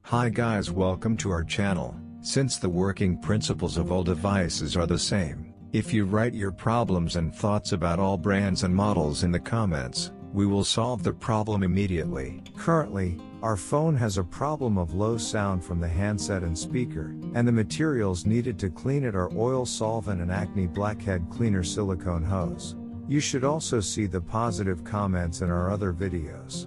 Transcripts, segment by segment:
Hi guys, welcome to our channel. Since the working principles of all devices are the same, if you write your problems and thoughts about all brands and models in the comments, we will solve the problem immediately. Currently, our phone has a problem of low sound from the handset and speaker, and the materials needed to clean it are oil solvent and acne blackhead cleaner silicone hose. You should also see the positive comments in our other videos.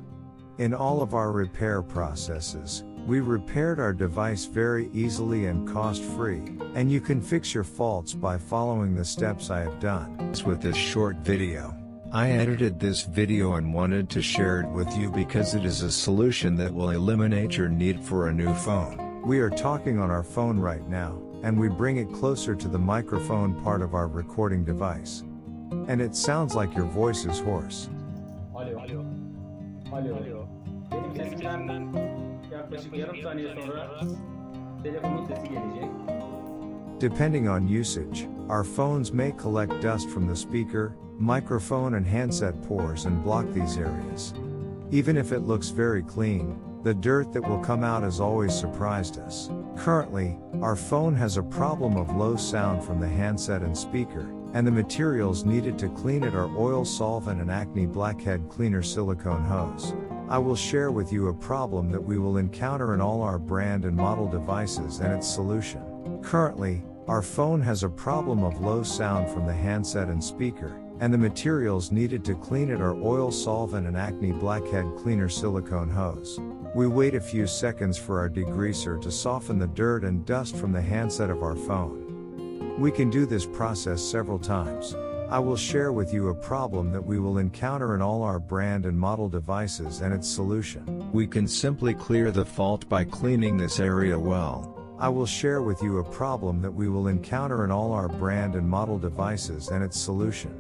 In all of our repair processes, we repaired our device very easily and cost-free, and you can fix your faults by following the steps I have done. With this short video, I edited this video and wanted to share it with you because it is a solution that will eliminate your need for a new phone. We are talking on our phone right now, and we bring it closer to the microphone part of our recording device. And it sounds like your voice is hoarse. Alo. Alo. Benim sesimden yaklaşık yarım saniye sonra telefonun sesi gelecek. Depending on usage, our phones may collect dust from the speaker, microphone and handset pores and block these areas. Even if it looks very clean, the dirt that will come out has always surprised us. Currently, our phone has a problem of low sound from the handset and speaker, and the materials needed to clean it are oil solvent and acne blackhead cleaner silicone hose. I will share with you a problem that we will encounter in all our brand and model devices and its solution. Currently, our phone has a problem of low sound from the handset and speaker, and the materials needed to clean it are oil solvent and acne blackhead cleaner silicone hose. We wait a few seconds for our degreaser to soften the dirt and dust from the handset of our phone. We can do this process several times. I will share with you a problem that we will encounter in all our brand and model devices and its solution. We can simply clear the fault by cleaning this area well. I will share with you a problem that we will encounter in all our brand and model devices and its solution.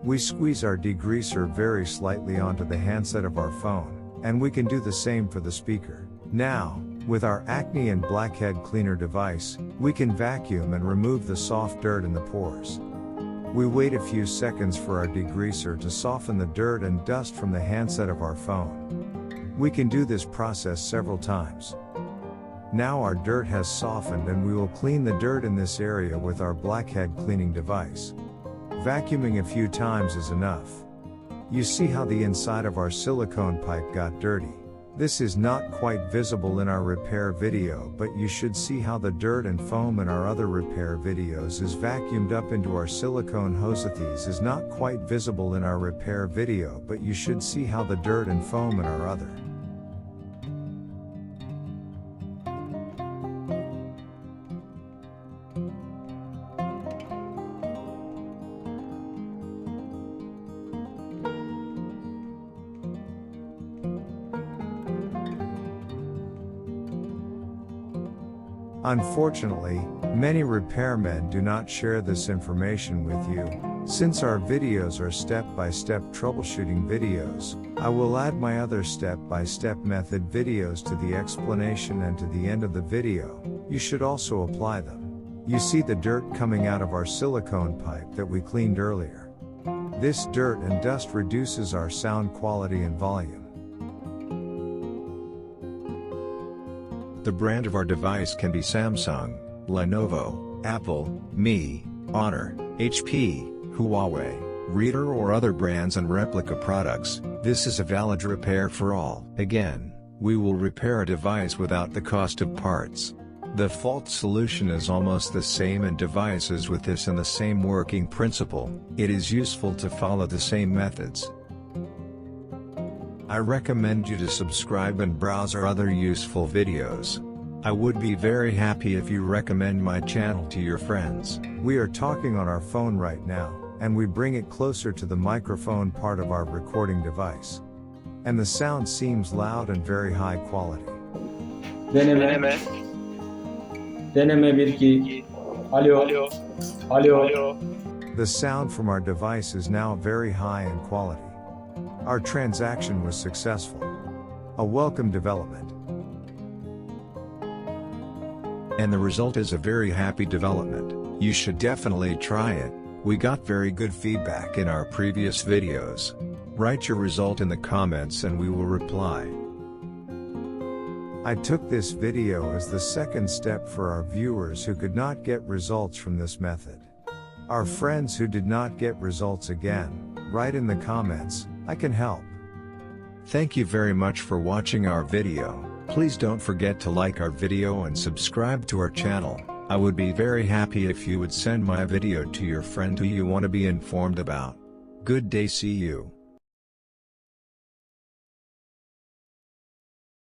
We squeeze our degreaser very slightly onto the handset of our phone, and we can do the same for the speaker. Now, with our acne and blackhead cleaner device, we can vacuum and remove the soft dirt in the pores. We wait a few seconds for our degreaser to soften the dirt and dust from the handset of our phone. We can do this process several times. Now our dirt has softened and we will clean the dirt in this area with our blackhead cleaning device. Vacuuming a few times is enough. You see how the inside of our silicone pipe got dirty. This is not quite visible in our repair video, but you should see how the dirt and foam in our other repair videos is vacuumed up into our silicone hose. These is not quite visible in our repair video, but you should see how the dirt and foam in our other. Unfortunately, many repairmen do not share this information with you. Since our videos are step-by-step troubleshooting videos, I will add my other step-by-step method videos to the explanation and to the end of the video. You should also apply them. You see the dirt coming out of our silicone pipe that we cleaned earlier. This dirt and dust reduces our sound quality and volume. The brand of our device can be Samsung, Lenovo, Apple, Mi, Honor, HP, Huawei, Reader or other brands and replica products. This is a valid repair for all. Again, we will repair a device without the cost of parts. The fault solution is almost the same in devices with this and the same working principle. It is useful to follow the same methods. I recommend you to subscribe and browse our other useful videos. I would be very happy if you recommend my channel to your friends. We are talking on our phone right now, and we bring it closer to the microphone part of our recording device. And the sound seems loud and very high quality. Deneme 1-2. Alo. The sound from our device is now very high in quality. Our transaction was successful. A welcome development. And the result is a very happy development. You should definitely try it. We got very good feedback in our previous videos. Write your result in the comments and we will reply. I took this video as the second step for our viewers who could not get results from this method. Our friends who did not get results again, write in the comments, I can help. Thank you very much for watching our video. Please don't forget to like our video and subscribe to our channel. I would be very happy if you would send my video to your friend who you want to be informed about. Good day, see you.